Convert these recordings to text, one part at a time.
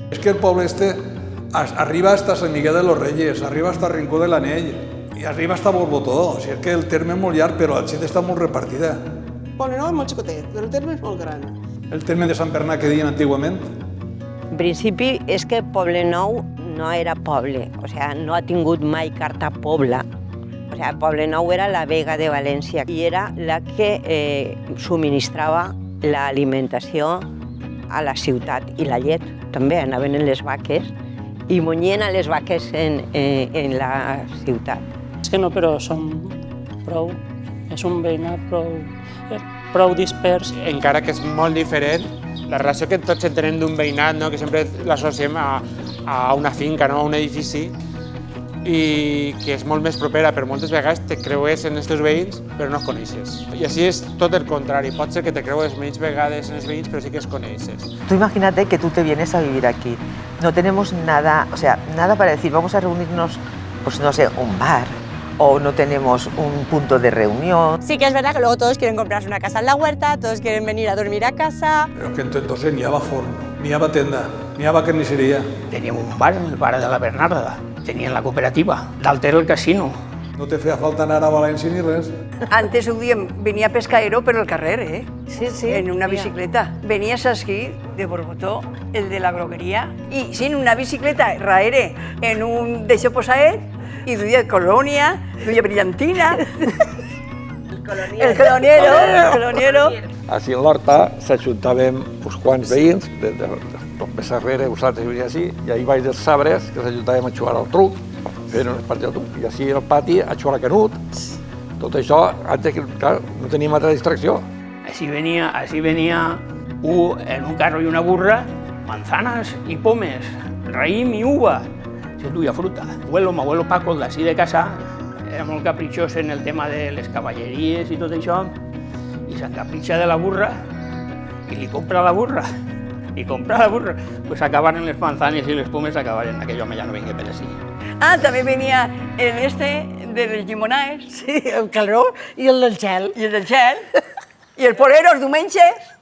És que el poble este arriba hasta Sant Miguel de los Reyes, arriba hasta Rincó de l'Anell i arriba hasta Borbotó. O sigui, és que el terme és molt llarg, però la gent està molt repartida. Poblenou és molt xicotet, però el terme és molt gran. El terme de Sant Bernat que diuen antigament. En principi és que Poblenou no era poble, o sigui, no ha tingut mai carta poble. O sigui, Poblenou era la Vega de València i era la que subministrava l'alimentació a la ciutat i la llet també, anaven en les vaques i munyien a les vaques en la ciutat. És que no, però som prou, és un veïnat prou dispers. Encara que és molt diferent, la relació que tots entenem d'un veïnat, no? Que sempre l'associem a una finca, no? A un edifici, i que és molt més propera, però moltes vegades te creues en els teus veïns però no els coneixes. I així és tot el contrari, pot ser que te creues menys vegades en els veïns però sí que els coneixes. Tú imagínate que tú te vienes a vivir aquí, no tenemos nada, o sea, nada para decir, vamos a reunirnos, pues no sé, un bar, o no tenemos un punto de reunión. Sí que es verdad que luego todos quieren comprarse una casa en la huerta, todos quieren venir a dormir a casa. Però que entonces ni hi havia forn, ni hi havia tenda, ni hi havia carnisseria. Teníem un bar, el bar de la Bernarda, tenien la cooperativa, dalt era el casino. No te feia falta anar a València ni res. Antes ho diem, venia pescaero per el carrer, Sí, sí. en una bicicleta. Venia Sasquí de Borbotó, el de la grogueria, i sí, en una bicicleta raere, en un d'això posaet, i duia colònia, duia brillantina. El coloniero. Així en l'horta s'ajuntàvem uns quants veïns, tot més darrere, vosaltres venia així, i ahir baix dels sabres, que s'ajuntàvem a jugar al truc, fent un partit al truc, i així al pati a jugar a canut. Tot això, antes que, clar, no teníem altra distracció. Així venia en un carro i una burra, manzanas i pomes, raïm i uva. Se duia fruta. Mi abuelo Paco, d'ací de casa, era molt capritxós en el tema de les cavalleries i tot això, i s'encapritxa de la burra i li compra la burra. Pues acabaren les manzanes i les pomes, acabaren aquell home ja no vingué per ací. Ah, també venia el de les llimonaes. Sí, el calró i el del gel. I el del gel. I el polero els diumenges.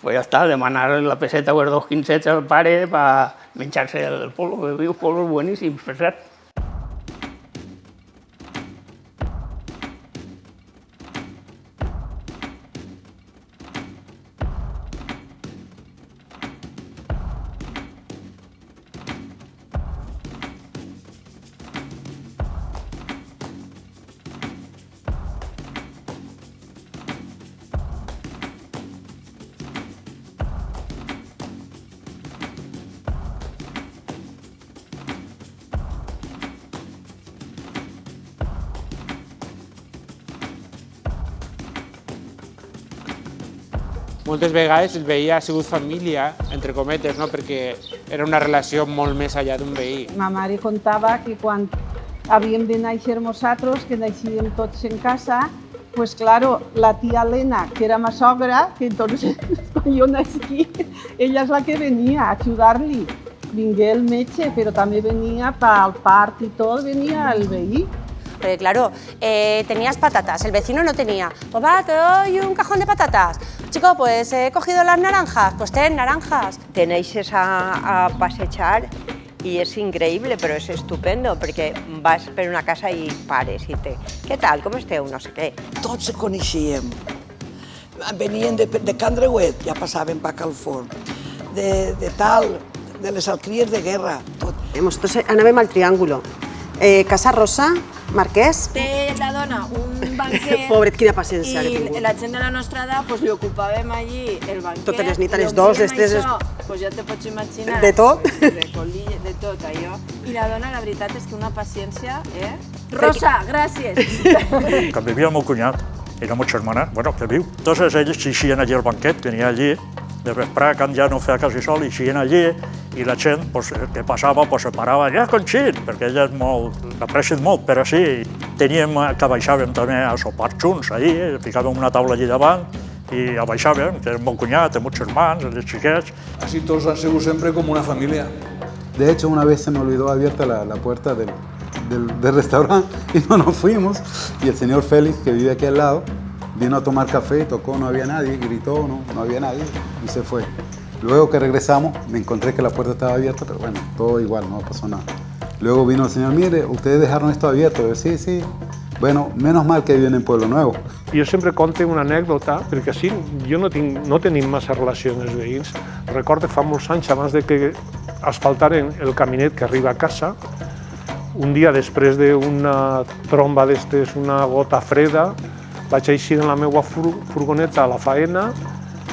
Pues ja està, demanar la peseta o els 2 quincets al pare per menjar-se el polo, que viu polos bueníssims, per cert. Moltes vegades el veí ha sigut família, entre cometes, no? Perquè era una relació molt més allà d'un veí. Ma mare contava que quan havíem de néixer nosaltres, que naixíem tots en casa, pues claro, la tía Elena, que era ma sogra, que entonces quan jo nasquí, ella és la que venia a ajudar-li. Vingué el metge, però també venia pel part i tot, venia el veí. Porque claro, tenías patatas, el vecino no tenía. Pues va, te doy un cajón de patatas. Chico, pues he cogido las naranjas, pues ten naranjas. Te n'eixes a passejar i és increïble, però és estupendo, perquè vas per una casa i pares i te... Què tal, com esteu? No sé què. Tots se coneixíem. Venien de Can Dreuet, ja passaven pa Calforn, de les alcries de guerra, tot. Nosotros anàvem al Triángulo. Casa Rosa, Marquès. Té la dona un banquet. Pobret, quina paciència que I tingut. la gent de la nostra edat pues, li ocupàvem allí el banquet. Totes les nits, les dos, les tres... Pues ja te pots imaginar. De tot. De tot allò. I la dona, la veritat és que una paciència, Rosa, gràcies. Quan vivia el meu cunyat i la meva germana, bueno, que viu, tots ells s'eixien allí al banquet, venia allí, de vesprà, quan ja no feia quasi sol, eixien allí, i la gent que passava se parava allà Conxit, perquè ella l'aprecien molt, però sí, teníem que baixàvem també a sopar junts allí, ficàvem una taula allí davant i baixàvem, que era el meu cunyat, els meus germans, els xiquets. Así todos han sido siempre como una familia. De hecho, una vez se me olvidó abierta la puerta del restaurante y no nos fuimos, y el señor Félix, que vive aquí al lado, vino a tomar café, tocó, no había nadie, gritó, no había nadie y se fue. Luego que regresamos, me encontré que la puerta estaba abierta, pero bueno, todo igual, no pasó nada. Luego vino el señor, mire, ustedes dejaron esto abierto. Yo, sí, sí. Bueno, menos mal que viven en Pueblo Nuevo. Jo sempre conto una anècdota, perquè sí, jo no tenim massa relació amb els veïns. Recordo fa molts anys, abans de que asfaltaren el caminet que arriba a casa, un dia després d'una tromba d'estes, una gota freda, vaig eixir en la meva furgoneta a la faena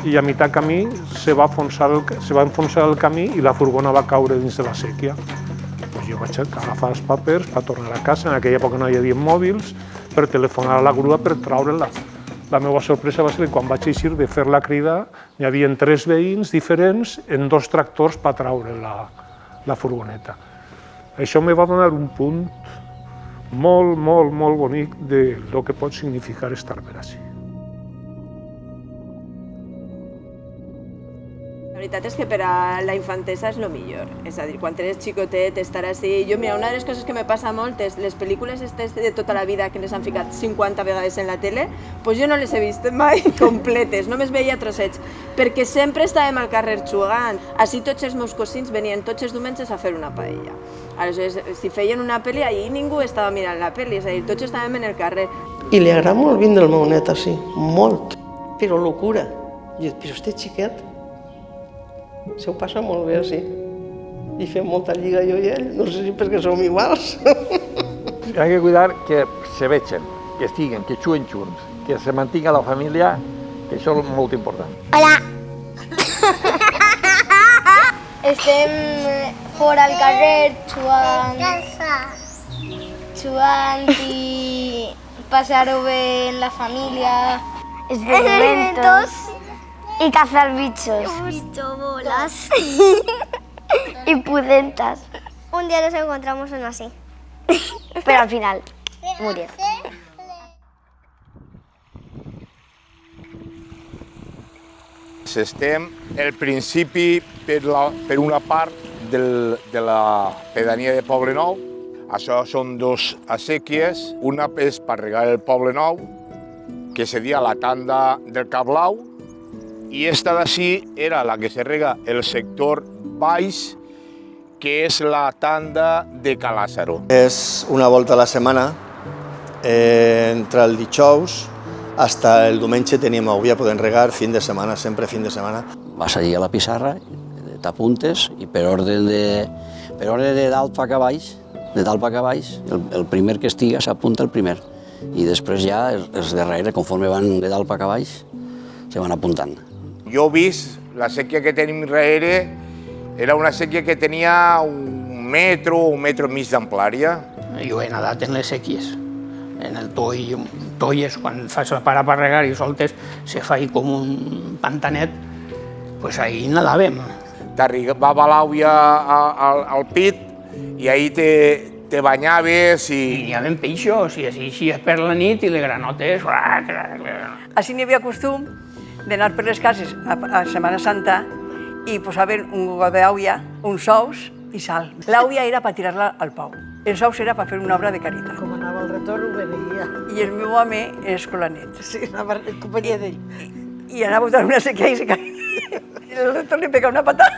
i a meitat camí se va enfonsar el camí i la furgona va caure dins de la sèquia. Jo vaig agafar els papers per tornar a casa, en aquella època no hi havia mòbils, per telefonar a la grua per treure-la. La meva sorpresa va ser que quan vaig eixir de fer la crida hi havia 3 veïns diferents en 2 tractors per treure la furgoneta. Això me va donar un punt molt, molt, molt bonic de lo que pot significar estar per així. La veritat és que per a la infantesa és el millor. És a dir, quan eres xicotet, estar així... Mira, una de les coses que me passa molt és les pel·lícules de tota la vida que les han ficat 50 vegades en la tele, doncs jo no les he vist mai completes, només veia trossets, perquè sempre estàvem al carrer jugant. Així tots els meus cosins venien tots els diumenges a fer una paella. Aleshores, si feien una pel·li, allí ningú estava mirant la pel·li, és a dir, tots estàvem en el carrer. I li agrada molt el vin del meu net, així, molt, però locura. Jo, però este xiquet se ho passa molt bé, així. I fem molta lliga jo i ell, no sé si perquè som iguals. Hay que cuidar que se vechen, que estiguen, que xuen junts, que se mantinga la família, que això és molt important. Hola! Estem fora al carrer jugant i passar-ho bé en la família. Experimentos. Y cazar bichos. Bichobolas. Y pudentas. Un día nos encontramos uno así. Pero al final murieron. Estem al principi per una part de la pedania de Poble Nou. Això són 2 acequies. Una és per regar el Poble Nou, que seria la tanda del Cap Blau, i esta d'ací era la que se rega el sector baix, que és la tanda de Calàzaro. És una volta a la setmana, entre el dijous hasta el diumenge tenim aigua, podem regar fin de setmana, sempre fin de setmana. Vas allí a la pissarra, t'apuntes i per ordre de dalt cap a baix, el primer que estiga s'apunta el primer. I després ja els darrere, conforme van de dalt cap a baix, se van apuntant. Jo he vist la sèquia que tenim darrere, era una sèquia que tenia 1 metro o 1 metro i mig d'amplària. Jo he nadat en les sèquies, en el tolles, quan fas la para per regar i soltes, se fa com un pantanet, doncs ahí nadàvem. T'arribava l'aigua al pit i ahí te banyaves i... I n'hi havia peixos, i així eixies per la nit i les granotes... Així n'hi havia costum d'anar per les cases a Setmana Santa i posaven un got d'aigua, uns ous i sal. L'aigua era per tirar-la al pou. Els ous era per fer una obra de caritat. Com anava al retorn ho veia. I el meu home és escolanet. Sí, anava en companyia d'ell. I anava a botar una sequia i se caia. I el retorn li pegava una patada.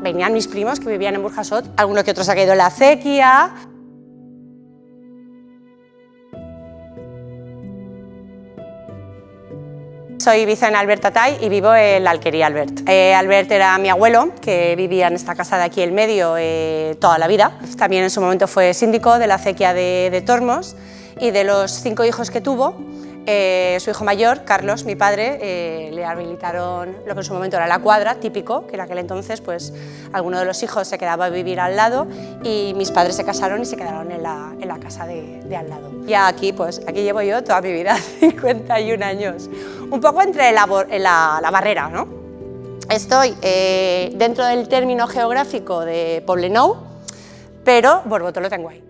Venían mis primos que vivían en Burjasot, alguno que otro se ha caído en la acequia. Soy Vicente Albert Atay y vivo en la Alquería Albert. Albert era mi abuelo, que vivía en esta casa de aquí en medio toda la vida. También en su momento fue síndico de la acequia de Tormos, y de los 5 hijos que tuvo, su hijo mayor, Carlos, mi padre, le habilitaron lo que en su momento era la cuadra, típico, que en aquel entonces pues alguno de los hijos se quedaba a vivir al lado y mis padres se casaron y se quedaron en la casa de al lado. Ya aquí, pues aquí llevo yo toda mi vida, 51 años, un poco entre la barrera, ¿no? Estoy dentro del término geográfico de Poble Nou, pero Borbotó lo tengo ahí.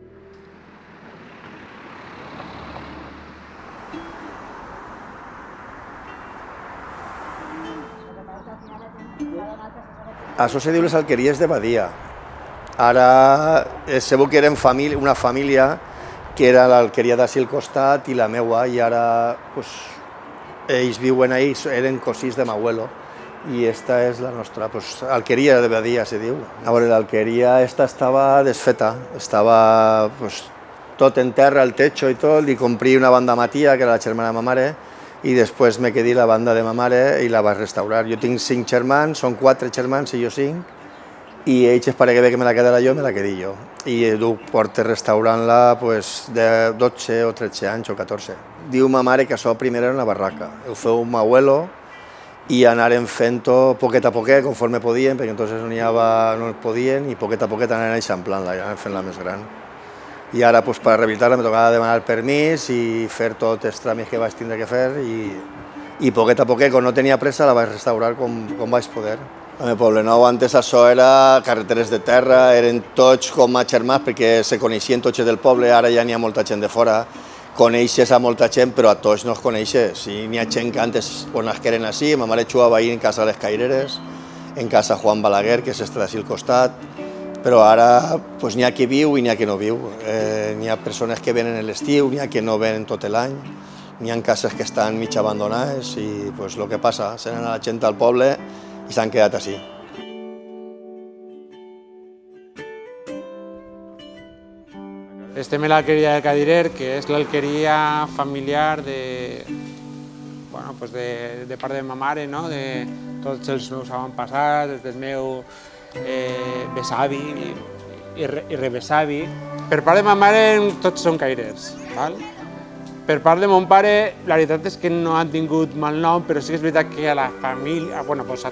Això se diu les alqueries de Badia. Ara segur que eren una família que era l'alqueria d'ací al costat i la meua, i ara ells viuen ahí, eren cosins de m'abuelo, i esta és la nostra, pues, alqueria de Badia, se diu. A veure, l'alqueria esta estava desfeta, estava pues, tot en terra, el techo i tot, li compré una banda a Matia, que era la germana de ma mare, i després me quedé la banda de ma mare i la vaig restaurar. Jo tinc 5 germans, són 4 germans i jo 5, i ells es paregué que me la quedara jo, me la quedé jo. I porto restaurant-la pues, de 12 o 13 anys o 14. Diu ma mare que això primer era una barraca. Ho feu un abuelo i anaren fent-ho poquet a poquet, conforme podien, perquè entonces no podien, i poquet a poquet anaren eixamplant-la, anaren fent-la més gran. I ara, pues, per rehabilitar-la, me tocava demanar permís i fer tots els tràmits que vaig tindre que fer, i poquet a poquet, quan no tenia pressa, la vaig restaurar com vaig poder. A Poblenou antes això era carreteres de terra, eren tots com a germans perquè se coneixien tots del poble, ara ja n'hi ha molta gent de fora, coneixes a molta gent però a tots no els coneixes. N'hi ha gent que antes nasqueren així, ma mare jugava ahir en casa de les Caireres, en casa Juan Balaguer, que és esta d'ací al costat, però ara n'hi ha qui viu i n'hi ha qui no viu. N'hi ha persones que venen l'estiu, n'hi ha que no venen tot l'any, n'hi ha cases que estan mig abandonades i el que passa, se n'ha la gent al poble i s'han quedat així. Estem en l'alqueria del Cadirer, que és l'alqueria familiar de part de ma mare, de tots els meus avantpassats, des del meu besavi i rebesavi. Per part de ma mare tots són cairers. Per part de mon pare, la veritat és que no han tingut mal nom, però sí que és veritat que a la família, a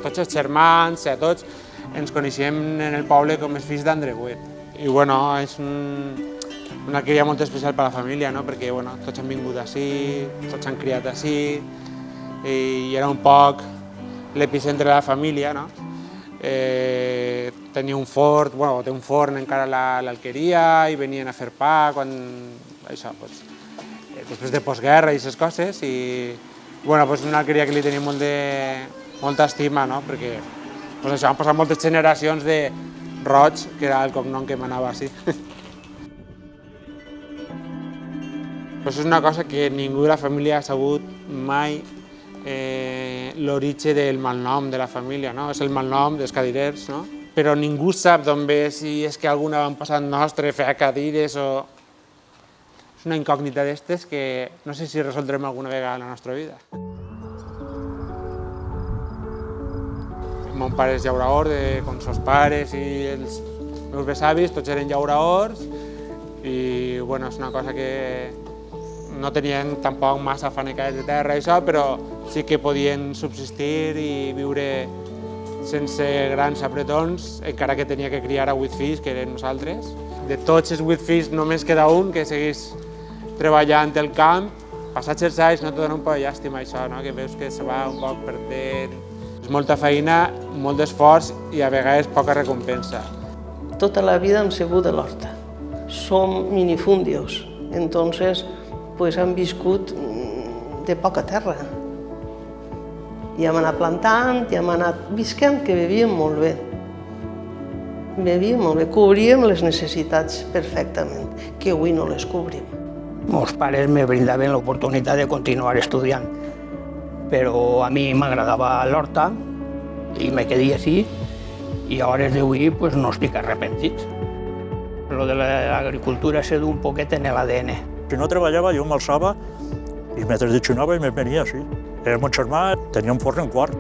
tots els germans, a tots, ens coneixem en el poble com els fills d'Andreuet. I és una alqueria molt especial per a la família, perquè tots han vingut així, tots han criat així, i era un poc l'epicentre de la família. Tenia un forn, té un forn encara a l'alqueria, i venien a fer pa, després de postguerra i aquestes coses, i és una alqueria que li tenia molta estima, perquè han passat moltes generacions de Roig, que era el cognom que m'anava així. És una cosa que ningú de la família ha sabut mai l'origen del malnom de la família, és el malnom dels cadirers, però ningú sap d'on ve, si és que algun avantpassat nostre feia cadires o... És una incògnita d'estes que no sé si resoldrem alguna vegada en la nostra vida. Mon pare és llauraor, com els pares i els meus besavis, tots eren llauraors, i és una cosa que no tenien tampoc massa fanecades de terra i això, però sí que podien subsistir i viure sense grans apretons, encara que tenia que criar a 8 fills, que eren nosaltres. De tots els 8 fills només queda un que segueix treballant al camp. Passats els anys no et dona un poc de llàstima això, que veus que se va un poc perdent. És molta feina, molt d'esforç i a vegades poca recompensa. Tota la vida hem sigut de l'horta. Som minifundios, entonces han viscut de poca terra. I hem anat plantant, i hem anat visquent, que vivíem molt bé. Vivíem molt bé, cobríem les necessitats perfectament, que avui no les cobrim. Meus pares me brindaven l'oportunitat de continuar estudiant, però a mi m'agradava l'horta i me quedé així, i a hores d'avui no estic arrepentit. Lo de l'agricultura s'ha d'un poquet en l'ADN. Si no treballava, jo m'alçava i mentre desxonava i me venia així. Era mon germà, tenia un forn en quart,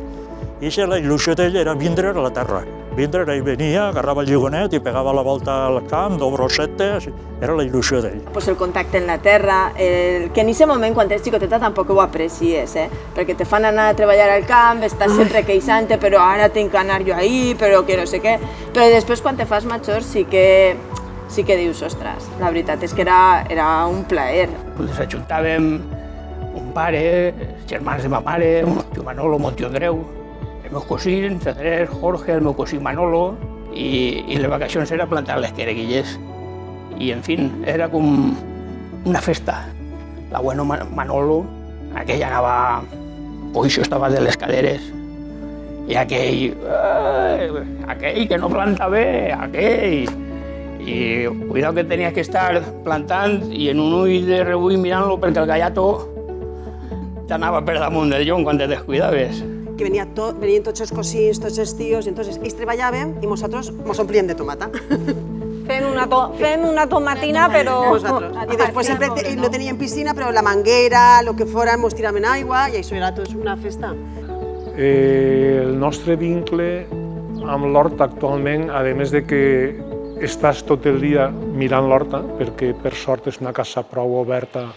i la il·lusió d'ell era vindre a la terra. Vindre, ell venia, agarrava el lligonet i pegava la volta al camp, 2 brossetes, era la il·lusió d'ell. El contacte en la terra, que en aquest moment, quan ets xicoteta, tampoc ho aprecies, perquè te fan anar a treballar al camp, estàs sempre queixant-te, però ara tinc que anar jo ahir, però que no sé què. Però després, quan te fas major, sí que dius, ostres, la veritat és que era un plaer. Ens ajuntàvem un pare, els germans de ma mare, mon tio Manolo, mon tio Andreu, els meus cosins, Andrés, Jorge, el meu cosí Manolo, i les vacacions era plantar les quereguilles. I, en fi, era com una festa. L'abuelo Manolo, aquell anava coixo, estava de les caderes, i aquell que no planta bé, aquell. I cuidado que tenies que estar plantant i en un ull de rebull mirant-lo perquè el gallato t'anava per damunt del llom quan te descuidaves. que venien tots els cosins, tots els tios, i entonces ells treballaven i nosaltres mos omplíem de tomata. Fent una tomatina, però... I després sempre no teníem piscina, però la manguera, el que fora, mos tiraven aigua i això era tot una festa. El nostre vincle amb l'horta actualment, a més de que estàs tot el dia mirant l'horta, perquè per sort és una casa prou oberta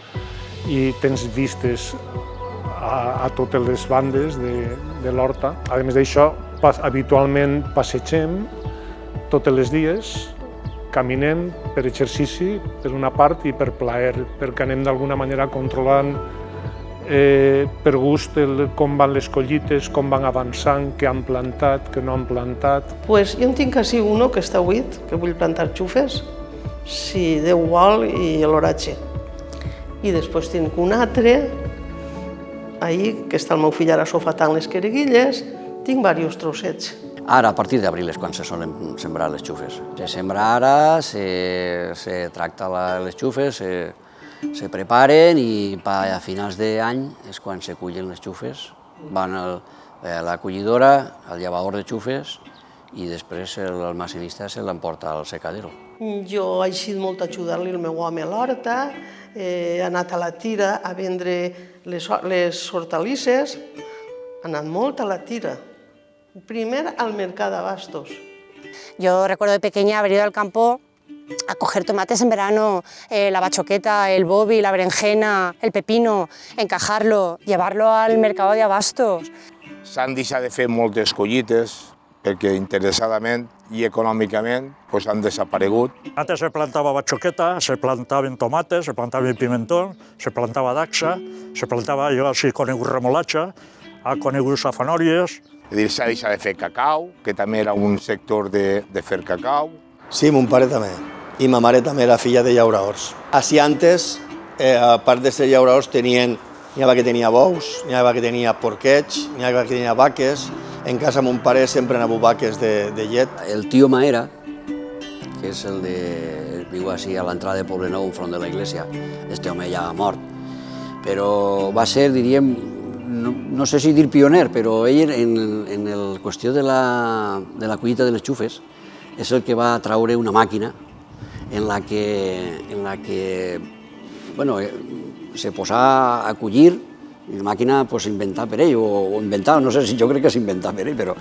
i tens vistes a totes les bandes de l'horta. A més d'això, habitualment passegem tots els dies, caminem per exercici per una part i per plaer, perquè anem d'alguna manera controlant per gust com van les collites, com van avançant, què han plantat, què no han plantat. Pues jo en tinc així uno que està buit, que vull plantar xufes, si Déu vol, i l'oratge. I després tinc un altre, ahí, que està el meu fill ara sofatant les quereguilles, tinc diversos trossets. Ara, a partir d'abril és quan se solen sembrar les xufes. Se sembra ara, se tracta les xufes, se preparen i a finals d'any és quan se cullen les xufes. Van a la collidora, al llevador de xufes i després l'almacenista se l'emporta al secadero. Jo he eixit molt a ajudar-li al meu home a l'horta, he anat a la tira a vendre les hortalisses, he anat molt a la tira. Primer al mercat d'abastos. Yo recuerdo de pequeña haber ido al campo a coger tomates en verano, la bachoqueta, el bobi, la berenjena, el pepino, encajarlo, llevarlo al mercado de abastos. S'han deixat de fer moltes collites perquè interessadament i econòmicament han desaparegut. Antes se plantava bachoqueta, se plantaven tomates, se plantava pimentó, se plantava daxa, se plantava, jo sí conegut remolatxa, he conegut safanòries. S'ha deixat de fer cacau, que també era un sector de fer cacau. Sí, mon pare també. I ma mare també era filla de llauradors. Així antes, a part de ser llauradors, n'hi havia que tenia bous, n'hi havia que tenia porquets, n'hi havia que tenia vaques. En casa mon pare sempre anava vaques de llet. El tío Maera, que és el de... viu així a l'entrada de Poblenou, enfront de la iglesia. Este home ja ha mort. Però va ser, diríem, no sé si dir pioner, però ell en la qüestió de la collita de les xufes és el que va traure una màquina en la que bueno, se posà a collir i la màquina inventada per ell, o inventada, no sé si jo crec que s'inventà per ell, però...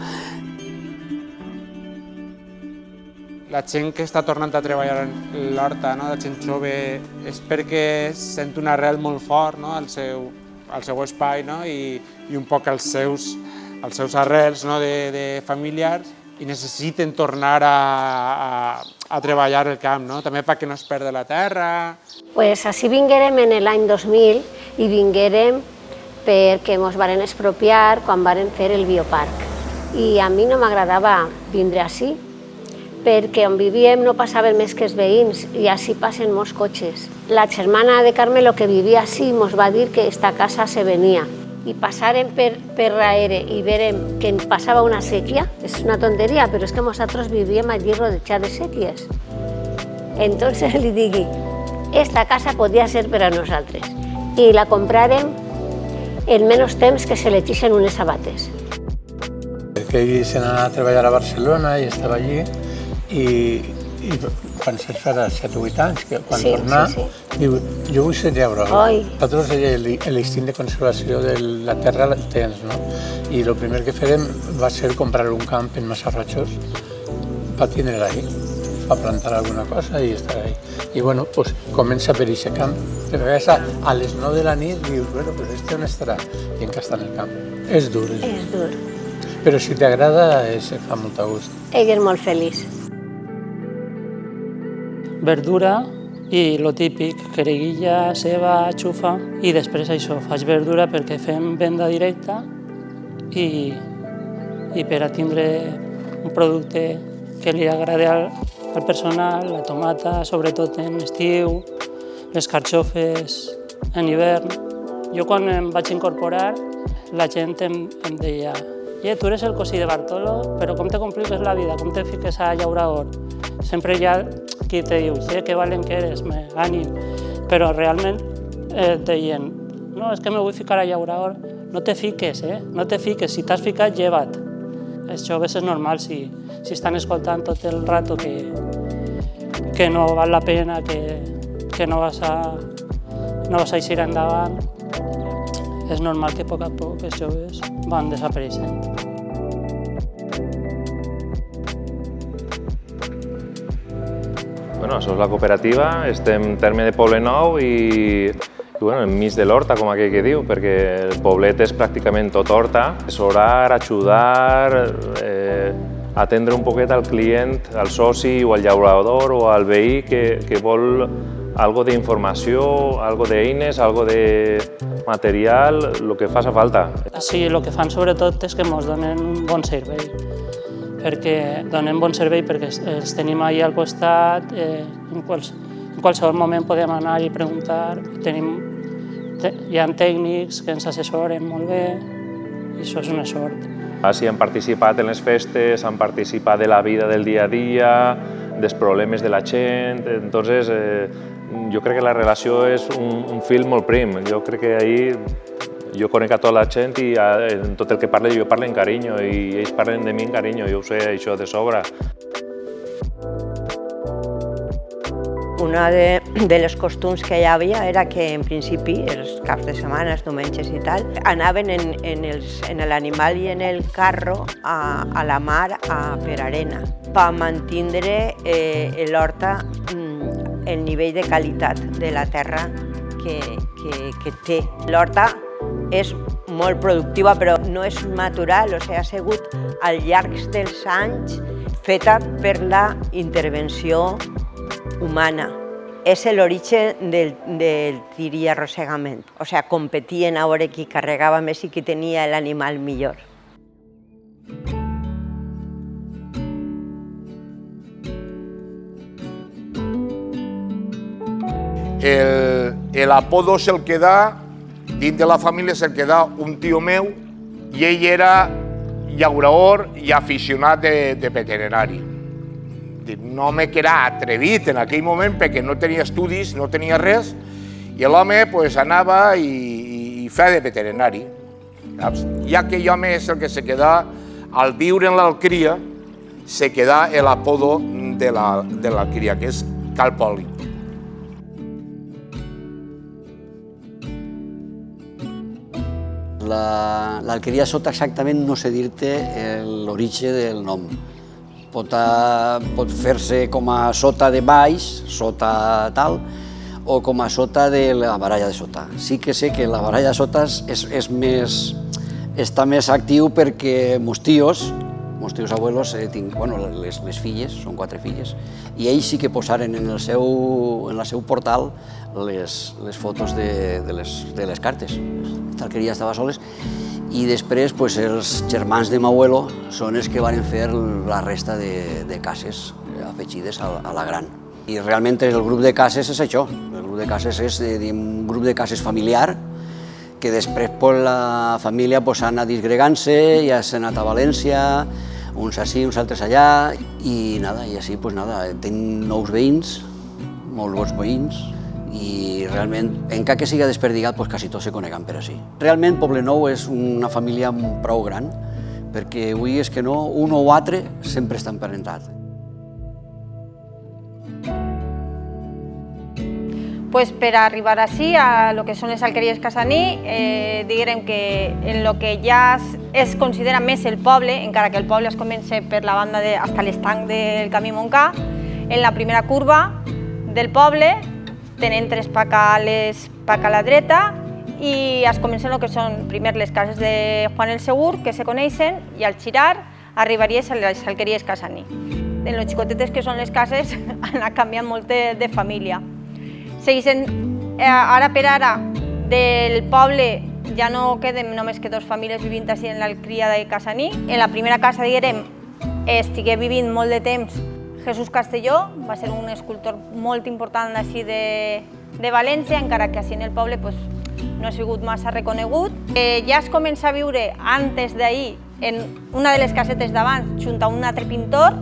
La gent que està tornant a treballar en l'horta, la gent jove, és perquè sent una arrel molt fort al seu espai i un poc els seus arrels de familiars i necessiten tornar a treballar el camp, també perquè no es perd la terra. Pues així vinguérem en l'any 2000 i vinguérem perquè ens varen expropiar quan varen fer el bioparc. I a mi no m'agradava vindre així, perquè on vivíem no passaven més que els veïns i així passen molts cotxes. La germana de Carmelo, que vivia així, ens va dir que esta casa se venia. I passàrem per Raere i vèrem que passava una sèquia, és una tonteria, però és que nosaltres vivíem allí rodejats de sèquies. Entonces li digui, esta casa podia ser per a nosaltres. I la compràrem en menys temps que se l'eixen unes sabates. Que ell se n'anà a treballar a Barcelona i estava allí i quan se'ls farà 7 o 8 anys, que quan tornà, diu, jo vull ser llaurador. Nosaltres l'instint de conservació de la terra el tens, no? I el primer que farem va ser comprar un camp en Massarratxos per tindre-la ahí, per plantar alguna cosa i estar ahí. I bueno, pues comença per aquest camp. De vegades a les 9 de la nit dius, bueno, però este on estarà? I encara està en el camp. És dur, és dur. És dur. Però si t'agrada, fa molt gust. Ell és molt feliç. Verdura i lo típic, quereguilla, ceba, xufa, i després això, faig verdura perquè fem venda directa i per a tindre un producte que li agradi al personal, la tomata, sobretot en estiu, les carxofes en hivern. Jo quan em vaig incorporar, la gent em deia tu eres el cosí de Bartolo, però com te compliques la vida, com te fiques a llaurador? Sempre hi ha qui te diu, que valent que eres, ànim. Però realment deien, no, és que me vull ficar a llaurador. No te fiques, no te fiques. Si t'has ficat, lleva't. Això a vegades és normal, si estan escoltant tot el rato que no val la pena, que no vas a eixir endavant, és normal que a poc els joves van desapareixent. Bueno, això és la cooperativa, estem en terme de Poble Nou i enmig de l'horta, com aquell que diu, perquè el poblet és pràcticament tot horta. Assessorar, ajudar, atendre un poquet al client, al soci o al llaurador o al veí que vol algo d'informació, algo d'eines, algo de material, el que faci falta. Sí, el que fan sobretot és que ens donen un bon servei. Donem bon servei perquè els tenim allà al costat, en qualsevol moment podem anar i preguntar. Hi ha tècnics que ens assessoren molt bé i això és una sort. Així han participat en les festes, han participat de la vida del dia a dia, dels problemes de la gent, entonces jo crec que la relació és un fil molt prim. Jo crec que ahir jo conec a tota la gent i en tot el que parlo jo parlo en carinyo i ells parlen de mi en carinyo, jo ho sé això de sobre. Una de les costums que hi havia era que en principi, els caps de setmana, els diumenges i tal, anaven en l'animal i en el carro a la mar per arena per mantenir l'horta el nivell de qualitat de la terra que té. L'horta és molt productiva, però no és natural, o sigui, ha sigut al llarg dels anys feta per la intervenció humana. És l'origen del tir i arrossegament. O sigui, competien a veure qui carregava més i qui tenia l'animal millor. El apodo se'l queda, dins de la família se'l queda un tio meu i ell era llaurador i aficionat de veterinari. Un home que era atrevit en aquell moment perquè no tenia estudis, no tenia res, i l'home anava i feia de veterinari. I aquell home és el que se queda, al viure en l'Alqueria, se queda l'apodo de l'Alqueria, que és Cal Poli. L'Alqueria Sota exactament no sé dir-te l'origen del nom. Pot fer-se com a sota de baix, sota tal, o com a sota de la baralla de sota. Sí que sé que la baralla de sota està més actiu perquè meus tios abuelos, les filles, són 4 filles, i ells sí que posaren en el seu portal les fotos de les cartes. L'Alqueria estava soles i després els germans de m'abuelo són els que van fer la resta de cases afegides a la gran. I realment el grup de cases és això, el grup de cases és un grup de cases familiar que després la família ha anat disgregant-se, ja s'ha anat a València, uns així, uns altres allà, i així tinc nous veïns, molt bons veïns, i realment, encara que siga desperdigat, quasi tots se coneguen per així. Realment, Poblenou és una família prou gran, perquè avui és que no, un o altre sempre està emparentat. Per arribar així a lo que són les alqueries Casaní, diguem que en lo que ja es considera més el poble, encara que el poble es comença per la banda fins a l'estanc del Camí Montcà, en la primera curva del poble tenen 3 pacales a la dreta i es comencen el que són primer les cases de Juan el Segur, que se coneixen, i al girar arribaries a les alqueries Casaní. En les xicotetes que són les cases han anat canviant molt de família. Ara per ara del poble ja no queden només que 2 famílies vivint així en l'Alqueria de Casaní. En la primera casa, diguem, estigué vivint molt de temps Jesús Castelló, va ser un escultor molt important així de València, encara que així en el poble no ha sigut massa reconegut. Ja es comença a viure antes d'ahir en una de les casetes d'abans, junt a un altre pintor,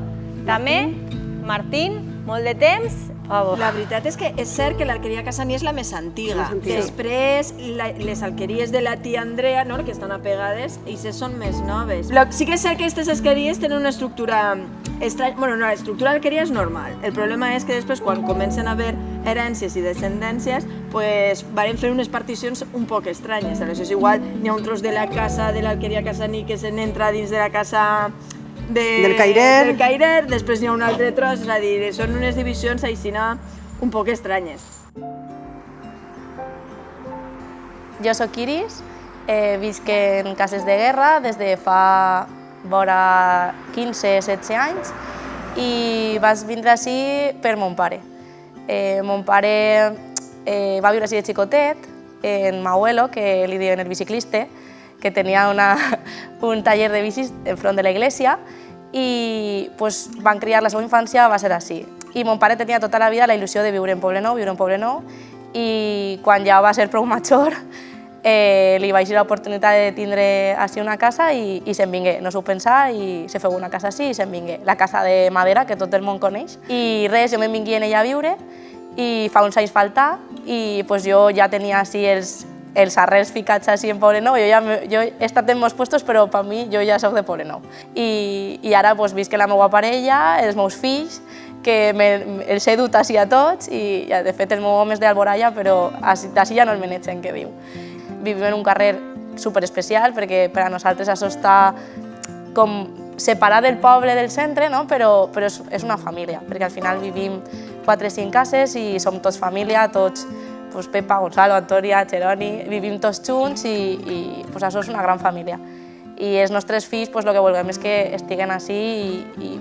també, Martín, molt de temps, La veritat és que és cert que l'alqueria Casaní és la més antiga. Després, les alqueries de la tia Andrea, que estan apegades, aquestes són més noves. Sí que és cert que aquestes alqueries tenen una estructura estranya. Bueno, no, l'estructura d'alqueria és normal. El problema és que després, quan comencen a haver herències i descendències, van fer unes particions un poc estranyes. Aleshores, igual n'hi ha un tros de la casa de l'alqueria Casaní que se n'entra dins de la casa del Cairer, després n'hi ha un altre tros, és a dir, són unes divisions aixina un poc estranyes. Jo soc Iris, visc en cases de guerra des de fa vora 15-16 anys i vaig vindre ací per mon pare. Mon pare va viure ací de xicotet, en Mauelo, que li diuen el biciclista, que tenia un taller de bicis enfront de la iglesia i van criar la seva infància, va ser així. I mon pare tenia tota la vida la il·lusió de viure en Poblenou, i quan ja va ser prou major li vaig dir l'oportunitat de tindre així una casa i se'n vingué. No s'ho pensà i se feu una casa així i se'n vingué. La casa de madera, que tot el món coneix. I res, jo me'n vingui en ella a viure i fa uns anys faltar i jo ja tenia així els arrels ficats així en Poblenou. Jo he estat en molts puestos, però per mi jo ja soc de Poblenou. I ara visc la meva parella, els meus fills, que els he dut així a tots i de fet el meu home és d'Alboraya, però d'ací ja no el menegen, que diu. Vivim en un carrer superespecial perquè per a nosaltres això està com separat del poble del centre, però és una família, perquè al final vivim 4 o 5 cases i som tots família, tots Pepa, Gonzalo, Antònia, Geroni, vivim tots junts i això és una gran família. I els nostres fills el que volem és que estiguen així i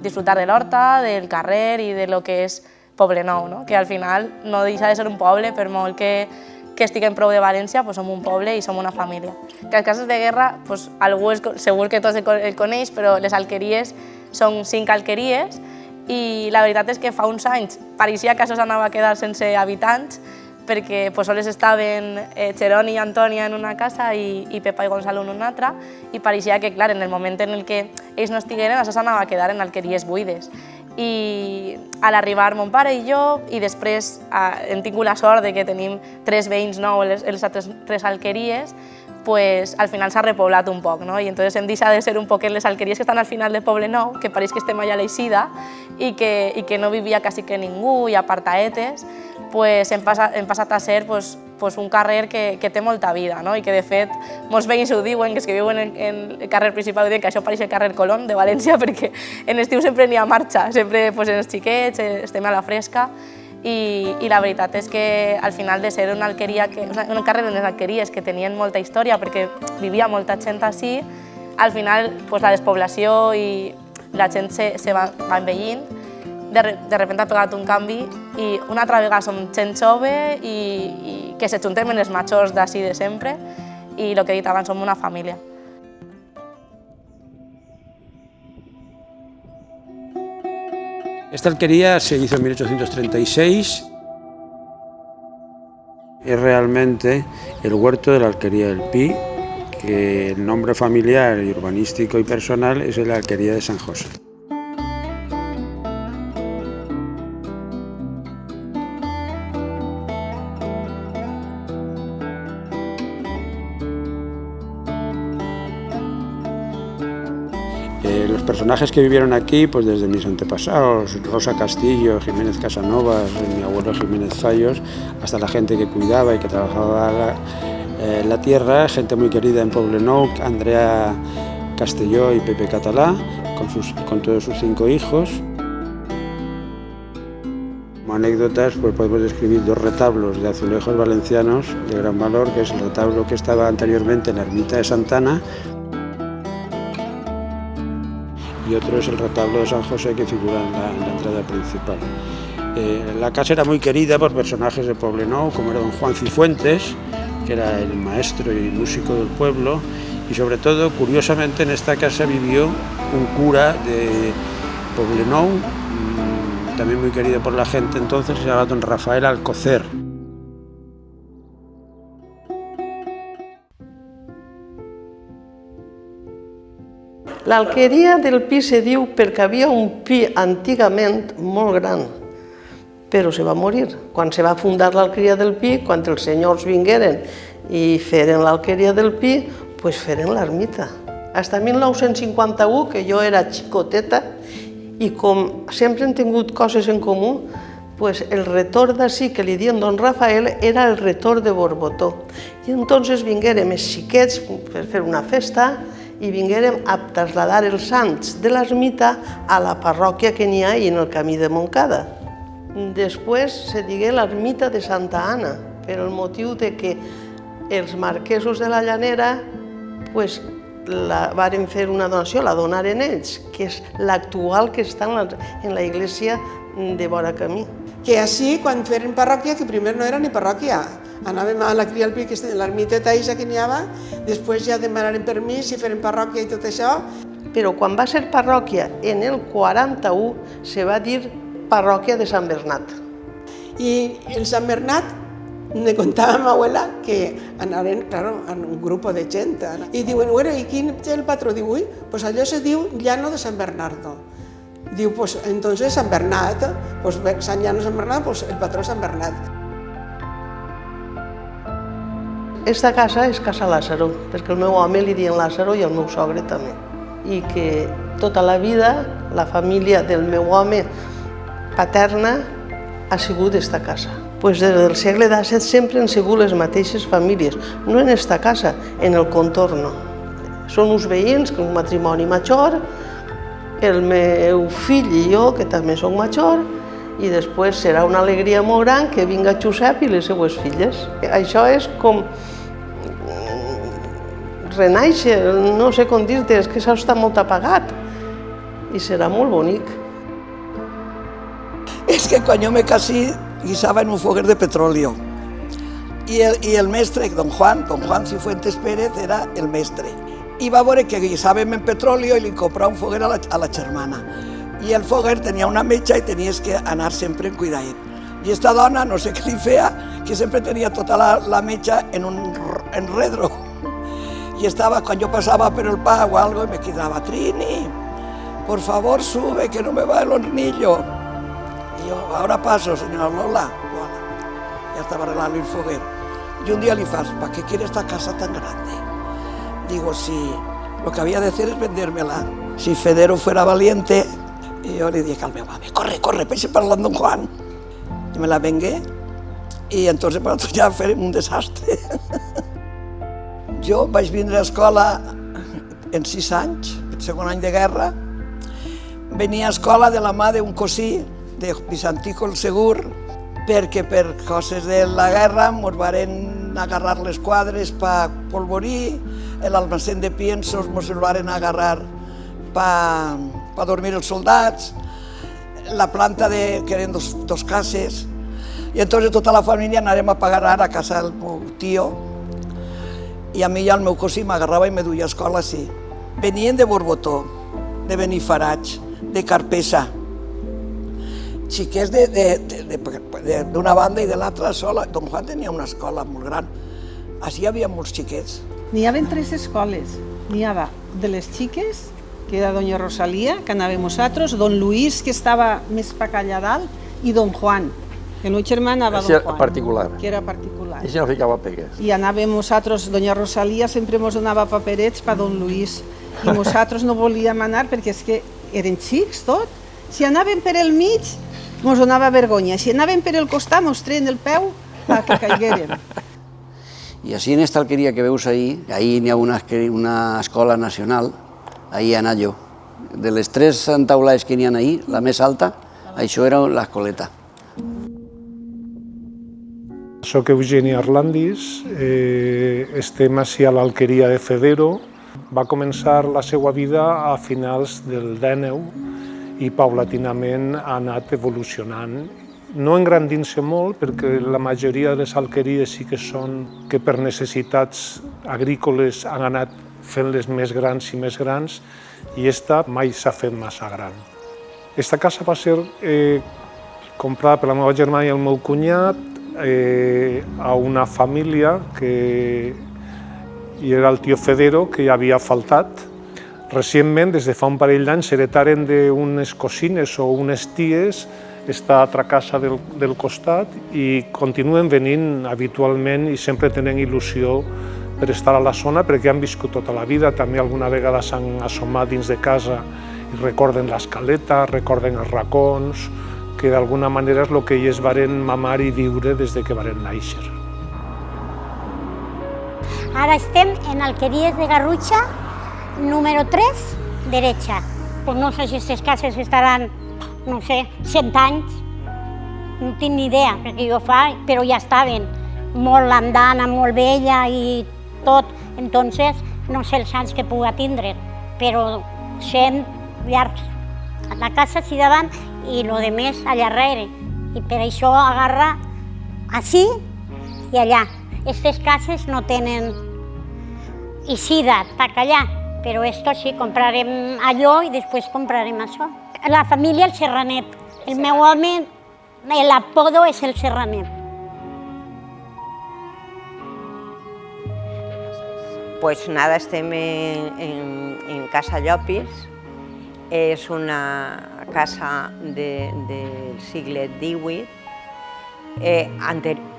disfrutar de l'horta, del carrer i de lo que és Poblenou, que al final no deixa de ser un poble, per molt que estiguem prou de València, som un poble i som una família. Que les cases de guerra, algú segur que tots el coneix, però les alqueries són 5 alqueries i la veritat és que fa uns anys pareixia que això s'anava a quedar sense habitants perquè sols estaven Geroni i Antònia en una casa i Pepa i Gonzalo en una altra i pareixia que, clar, en el moment en el que ells no estigueren, això s'anava a quedar en alqueries buides. I a l'arribar mon pare i jo, i després hem tingut la sort que tenim 3 veïns nous en les altres 3 alqueries, al final s'ha repoblat un poc, i entonces hem deixat de ser un poc les alqueries que estan al final de Poblenou, que pareix que estem allà a l'eixida i que no vivia quasi que ningú i apartaetes, hem passat a ser un carrer que té molta vida i que de fet molts veïns ho diuen, que els que viuen en el carrer principal diuen que això pareix el carrer Colón de València perquè en estiu sempre n'hi ha marxa, sempre en els xiquets, estem a la fresca i la veritat és que al final de ser un carrer d'unes alqueries que tenien molta història perquè vivia molta gent així, al final la despoblació i la gent se va envellint, de repente ha pegat un canvi i una altra vegada som gent jove i que se juntem en els majors d'ací de sempre i el que he dit abans, som una família. Esta alquería se hizo en 1836. Es realmente el huerto de la alquería del Pi, que el nombre familiar y urbanístico y personal es la alquería de San José. Los personajes que vivieron aquí, desde mis antepasados, Rosa Castillo, Jiménez Casanovas, mi abuelo Jiménez Fallos, hasta la gente que cuidaba y que trabajaba la tierra, gente muy querida en Poblenou, Andrea Castelló y Pepe Catalá, con todos sus 5 hijos. Como anécdotas, podemos describir 2 retablos de azulejos valencianos de gran valor, que es el retablo que estaba anteriormente en la ermita de Santana, y otro es el retablo de San José que figura en la entrada principal. La casa era muy querida por personajes de Poblenou, como era don Juan Cifuentes, que era el maestro y músico del pueblo, y sobre todo, curiosamente, en esta casa vivió un cura de Poblenou, también muy querido por la gente entonces, se llamaba don Rafael Alcocer. L'alqueria del Pi se diu perquè havia un pi antigament molt gran, però se va morir. Quan se va fundar l'Alqueria del Pi, quan els senyors vingueren i feren l'Alqueria del Pi, doncs feren l'ermita. Fins 1951, que jo era xicoteta, i com sempre hem tingut coses en comú, pues el retorn d'ací que li diuen don Rafael era el retorn de Borbotó. I entonces vinguérem els xiquets per fer una festa i vinguérem a trasladar els sants de l'ermita a la parròquia que n'hi ha en el camí de Montcada. Després se digué l'ermita de Santa Anna, per el motiu de que els marquesos de la Llanera varen fer una donació, la donaren ells, que és l'actual que està en la iglesia de vora camí. Que així, quan feren parròquia, que primer no era ni parròquia, anàvem a la Cria al Pi, que és l'ermiteta eixa que n'hi havia, després ja demanaren permís i feren parròquia i tot això. Però quan va ser parròquia, en el 41, se va dir parròquia de Sant Bernat. I el Sant Bernat, me contava ma abuela que anaven, claro, en un grup de gent, i diuen, bueno, i quin és el patró? Diu, ui, pues allò se diu Llano de San Bernardo. Diu, pues entonces San Bernat, pues Sant Llano de San Bernat, pues el patró San Bernat. Esta casa és Casa Lázaro, perquè el meu home li diuen Lázaro i el meu sogre també. I que tota la vida la família del meu home paterna ha sigut esta casa. Pues des del segle XVII sempre han sigut les mateixes famílies, no en esta casa, en el contorno. Són uns veïns, un matrimoni major, el meu fill i jo, que també som major, i després serà una alegria molt gran que vinga Josep i les seues filles. Això és com renaixer, no sé com dir-te, és que això està molt apagat i serà molt bonic. És que quan jo me casé guisava en un foguer de petróleo i el mestre, don Juan Cifuentes Pérez, era el mestre. I va veure que guisàvem en petróleo i li comprava un foguer a la germana. I el foguer tenia una metxa i tenies que anar sempre en cuidadet. I esta dona, no sé què li feia, que sempre tenia tota la metxa en un enredro. I estava, quan jo passava per el pa o algo, i me quedava, Trini, por favor sube, que no me va el hornillo. Y yo, ahora paso, señora Lola. Bueno, ya estaba arreglando el foguer. Y un día le digo, ¿para qué quiere esta casa tan grande? Digo, si lo que había de hacer es vendérmela. Si Federo fuera valiente, y yo le dije al meu ave, corre, pese parlant don Juan. Y me la vengué, y entonces para nosotros ya fue un desastre. Jo vaig vindre a escola en 6 anys, el segon any de guerra. Venia a escola de la mà d'un cosí, de Vicentico el Segur, perquè per coses de la guerra ens varen agarrar les quadres per polvorí, l'almacén de piensos ens el varen agarrar per dormir els soldats, la planta que eren dos cases, i entonces tota la família anàrem a pagar ara a casa del meu tio, i a mi i al meu cosí m'agarrava i me duia a escola així. Venien de Borbotó, de Benifarig, de Carpesa, xiquets d'una banda i de l'altra sola. Don Juan tenia una escola molt gran. Així hi havia molts xiquets. N'hi havia 3 escoles. N'hi havia de les xiques, que era doña Rosalía, que anàvem nosaltres, don Luis, que estava més pa allà dalt, i don Juan, que el meu germà anava a don Juan, que era particular. I si no ficava pegues. I anàvem nosaltres, doña Rosalía sempre ens donava paperets per don Luis, i nosaltres no volíem anar perquè és que eren xics tot. Si anàvem per el mig, ens donava vergonya. Si anàvem per el costat, ens treien el peu perquè caiguérem. I així en esta alqueria que veus ahí n'hi ha una escola nacional, ahí anat jo. De les 3 entaulades que n'hi ha ahí, la més alta, això era l'escoleta. Soc Eugeni Arlandis, estem ací a l'alqueria de Federo. Va començar la seva vida a finals del 19 i paulatinament ha anat evolucionant. No engrandint-se molt, perquè la majoria de les alqueries sí que són que per necessitats agrícoles han anat fent-les més grans i més grans, i esta mai s'ha fet massa gran. Esta casa va ser comprada per la meva germana i el meu cunyat a una família que era el tio Federo, que ja havia faltat. Recentment, des de fa un parell d'anys, heretaren d'unes cosines o unes ties esta altra casa del costat i continuen venint habitualment i sempre tenen il·lusió per estar a la zona perquè han viscut tota la vida, també alguna vegada s'han assomat dins de casa i recorden l'escaleta, recorden els racons, que d'alguna manera és el que ells varen mamar i viure des que varen néixer. Ara estem en Alqueries de Garrutxa, número 3, derecha. Pues no sé si aquestes cases estaran, no sé, 100 anys, no tinc ni idea, perquè jo fa, però ja estaven molt l'andana, molt vella i tot, entonces no sé els anys que puga tindre, però 100 llargs. La casa així davant i lo de més allà darrere, i per això agarra així i allà. Aquestes cases no tenen eixida, tac allà, però esto sí, comprarem allò i després comprarem això. La família el Serranet, el meu home, l'apodo és el Serranet. Pues nada, estem en Casa Llopis, és una casa del segle XVIII.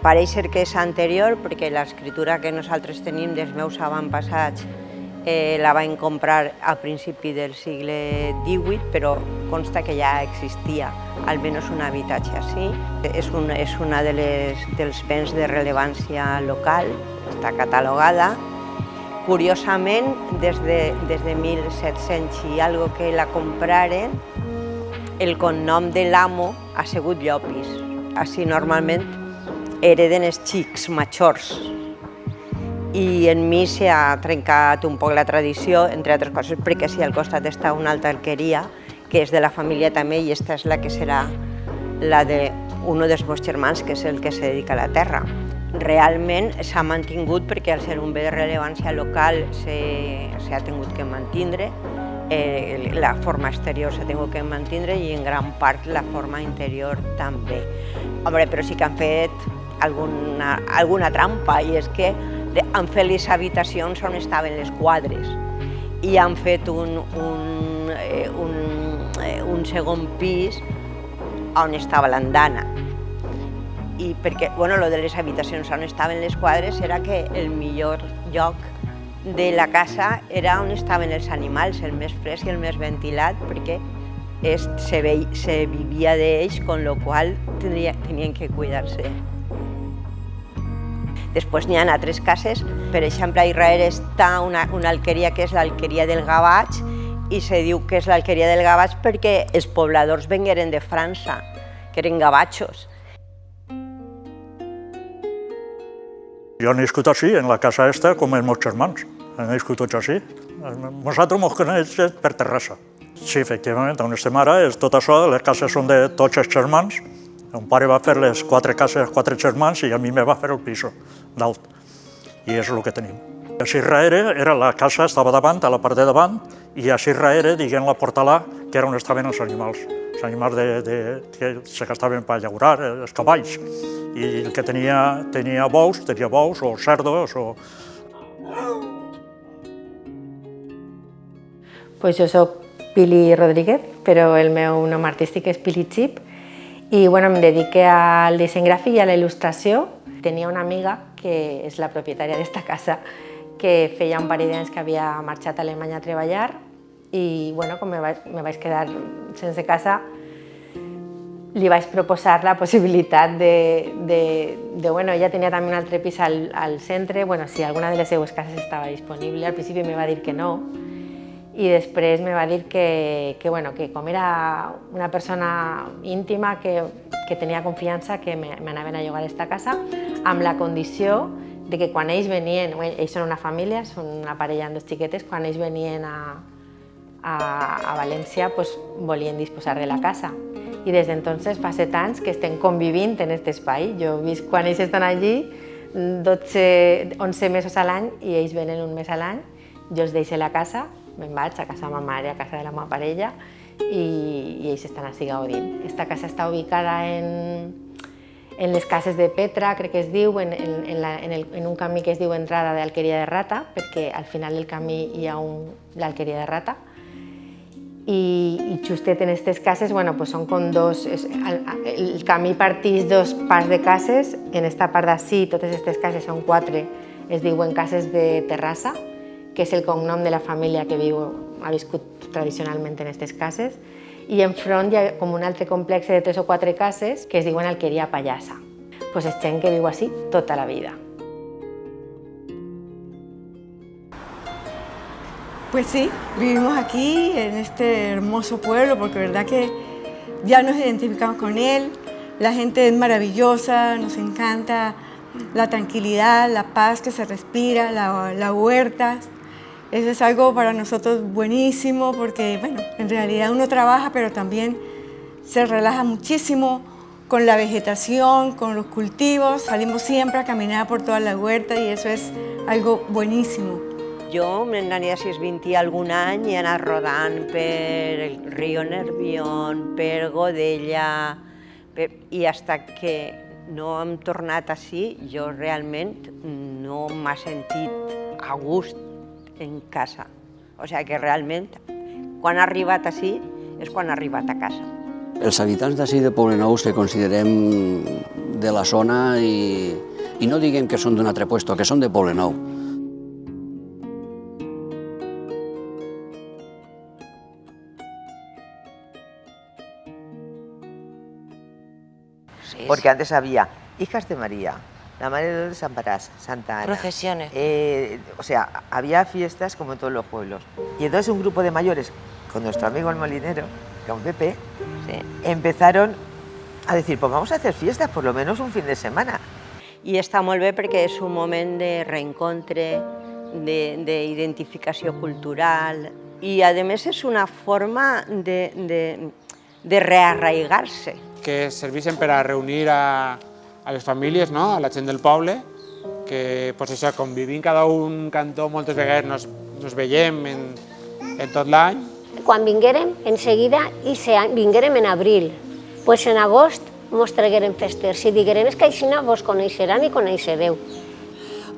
Pareix ser que és anterior perquè l'escriptura que nosaltres tenim dels meus avantpassats la vam comprar a principi del segle XVIII, però consta que ja existia almenys un habitatge així. És una dels béns de rellevància local, està catalogada. Curiosament, des de 1700 i algo que la compraren, el cognom de l'amo ha sigut Llopis. Així normalment hereden els xics majors. I en mi s'ha trencat un poc la tradició, entre altres coses perquè si al costat està una altra alqueria, que és de la família també, i aquesta és la que serà la d'un dels meus germans, que és el que se dedica a la terra. Realment s'ha mantingut perquè al ser un bé de rellevància local s'ha tingut que mantindre, la forma exterior s'ha tingut que mantindre i en gran part la forma interior també. Home, però sí que han fet alguna trampa i és que han fet les habitacions on estaven les quadres i han fet un segon pis on estava l'andana. I perquè, bueno, lo de les habitacions on estaven les quadres era que el millor lloc de la casa era on estaven els animals, el més fresc i el més ventilat, perquè se vivia d'ells, con lo qual tenien que cuidar-se. Després n'hi ha altres cases, per exemple, a Israel està una alqueria que és l'alqueria del Gavatx i se diu que és l'alqueria del Gavatx perquè els pobladors vengueren de França, que eren gavatxos. Jo he nascut així, en la casa esta, com els meus germans. He nascut tots així. Nosaltres ens coneixem per Terrassa. Sí, efectivament, on estem ara és tot això, les cases són de tots els germans. Un pare va fer les 4 cases, 4 germans, i a mi me va fer el pis dalt. I és el que tenim. Així darrere, la casa estava davant, a la part de davant, i així darrere, diguem la portalà, que era on estaven els animals. Els animals que se gastaven per llaurar, els cavalls. I el que tenia bous o cerdos o... Pues jo soc Pili Rodríguez, però el meu nom artístic és Pili Chip i em dedique al disseny gràfic i a la il·lustració. Tenia una amiga, que és la propietària d'esta casa, que feia un parell d'anys que havia marxat a Alemanya a treballar i com me vaig quedar sense casa, li vaig proposar la possibilitat ella tenia també un altre pis al centre, si alguna de les seues cases estava disponible. Al principi me va dir que no i després me va dir que com era una persona íntima, que tenia confiança, que m'anaven a llogar aquesta casa amb la condició de que quan ells venien, ells són una família, són una parella amb 2 xiquetes, quan ells venien a València volien disposar de la casa. I des d'entonces fa 7 anys que estem convivint en aquest espai. Jo visc quan ells estan allí 11 mesos a l'any i ells venen un mes a l'any. Jo els deixo la casa, me'n vaig a casa de ma mare, a casa de la meva parella i ells estan així gaudint. Aquesta casa està ubicada en les cases de Petra, crec que es diu, en un camí que es diu entrada d'Alqueria de Rata, perquè al final del camí hi ha l'Alqueria de Rata. i justet en aquestes cases pues són com dos, el camí partix dos parts de cases, en esta part d'ací totes aquestes cases són 4, es diuen cases de Terrassa, que és el cognom de la família que ha viscut tradicionalment en aquestes cases, i enfront hi ha com un altre complex de 3 o 4 cases que es diuen Alqueria Pallassa. Pues és gent que viu així tota la vida. Pues sí, vivimos aquí en este hermoso pueblo porque verdad que ya nos identificamos con él, la gente es maravillosa, nos encanta la tranquilidad, la paz que se respira, las huertas. Eso es algo para nosotros buenísimo porque, bueno, en realidad uno trabaja pero también se relaja muchísimo con la vegetación, con los cultivos. Salimos siempre a caminar por toda la huerta y eso es algo buenísimo. Jo m'anava, si és 20 algun any, i he anat rodant per el riu Nervión, per Godella, i hasta que no hem tornat així, jo realment no m'ha sentit a gust en casa. O sigui que realment, quan ha arribat així, és quan ha arribat a casa. Els habitants d'ací de Poblenou se considerem de la zona i no diguem que són d'un altre puesto, que són de Poblenou. Porque antes había hijas de María, la Madre de los Desamparados, Santa Ana. Procesiones. O sea, había fiestas como en todos los pueblos. Y entonces un grupo de mayores, con nuestro amigo el molinero, con Pepe, empezaron a decir, pues vamos a hacer fiestas por lo menos un fin de semana. I està molt bé perquè és un moment de reencontre, d'identificació cultural i, a més, és una forma de rearraigar-se. Que serveixen per a reunir a les famílies, a la gent del poble, que com vivim cada un cantó moltes vegades nos veiem en tot l'any. Quan vinguérem, en seguida, i vinguérem en abril, doncs en agost mos traguérem festers. Si diguérem és que aixina vos coneixeran i coneixereu.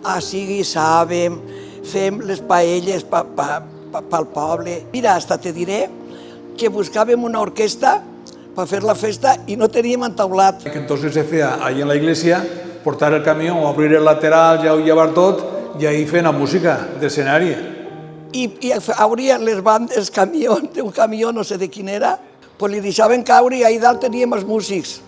Així guisàvem, fem les paelles pel poble. Mira, hasta te diré que buscàvem una orquestra para hacer la fiesta y no teníamos entaulat. Entonces se hacía ahí en la iglesia, portar el camión o abrir el lateral, ja ho llevar tot, i ahí feien la música d'escenari. I hauria les bandes, un camió, no sé de quin era, pues li deixaven caure i ahí dalt teníem els músics,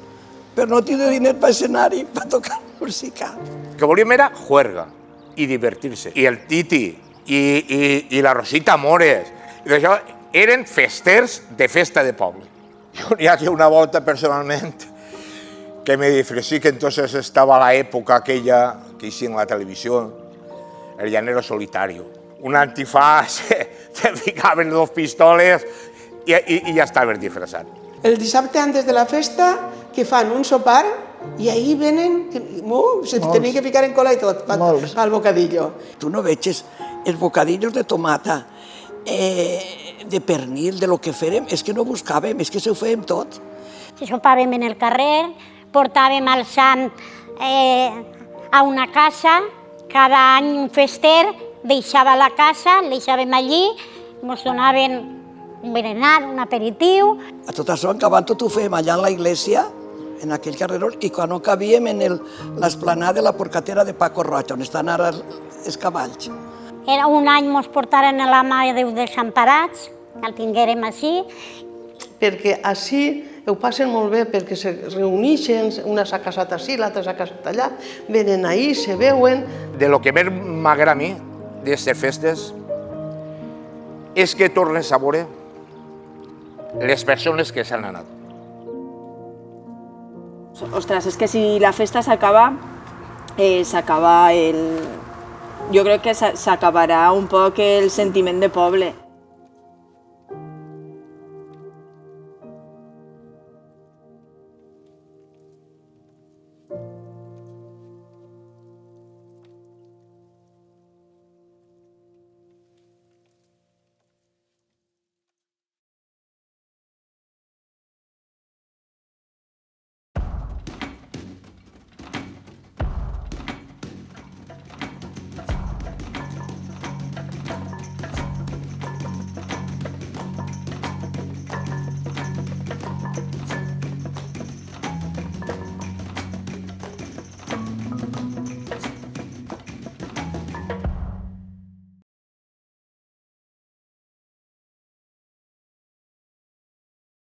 però no tindre diner per escenari, per tocar música. El que volíem era juerga i divertir-se. I el Titi i la Rosita Mores, i això eren festers de festa de poble. Yo ya que una volta personalmente que me disfrazé, que entonces estaba la época aquella que hice en la televisión, el llanero solitario. Un antifaz, te ficaven 2 pistoles i ja estaves disfressat. El dissabte antes de la festa que fan un sopar i ahí venen, se tenien que ficar en cola i tot, al bocadillo. Tu no veig els bocadillos de tomata, de pernil, de lo que fèrem, és que no buscàvem, és que s'ho fèiem tot. Sopàvem en el carrer, portàvem el sant a una casa, cada any un fester, deixava la casa, el deixàvem allí, ens donaven un berenar, un aperitiu. A tot això, acabant tot ho fèiem allà en la iglesia, en aquell carreró, i quan no cabíem en l'esplanada de la porcatera de Paco Roig, on estan ara els cavalls. Un any ens portaren a la Mare de Déu dels Desemparats, que el tinguérem així. Perquè així ho passen molt bé, perquè se reuneixen, una s'ha casat així, l'altra s'ha casat allà, venen ahí, se veuen. De lo que més m'agrada a mi d'aquestes festes és que tornes a veure les persones que s'han anat. Ostres, és que si la festa s'acaba, s'acaba el... Jo crec que s'acabarà un poc el sentiment de poble.